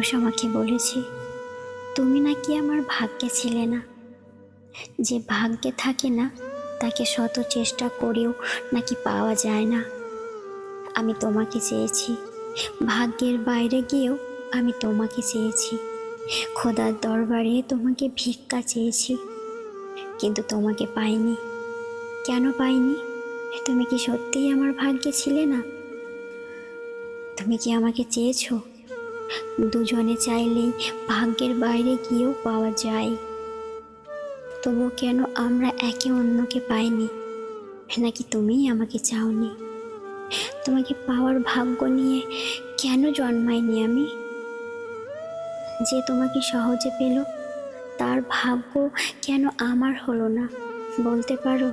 মানুষ আমাকে বলেছে তুমি নাকি আমার ভাগ্যে ছিলে না। যে ভাগ্যে থাকে না তাকে শত চেষ্টা করেও নাকি পাওয়া যায় না। আমি তোমাকে চেয়েছি, ভাগ্যের বাইরে গিয়েও আমি তোমাকে চেয়েছি। খোদার দরবারে তোমাকে ভিক্ষা চেয়েছি, কিন্তু তোমাকে পাইনি। কেন পাইনি? তুমি কি সত্যিই আমার ভাগ্যে ছিলে না? তুমি কি আমাকে চেয়েছো? দুজনে চাইলেই ভাগ্যের বাইরে গিয়েও পাওয়া যায়। তবু কেন আমরা একে অন্যকে পাইনি? নাকি তুমিই আমাকে চাওনি? তোমাকে পাওয়ার ভাগ্য নিয়ে কেন জন্মাইনি আমি? যে তোমাকে সহজে পেল তার ভাগ্য কেন আমার হলো না, বলতে পারো?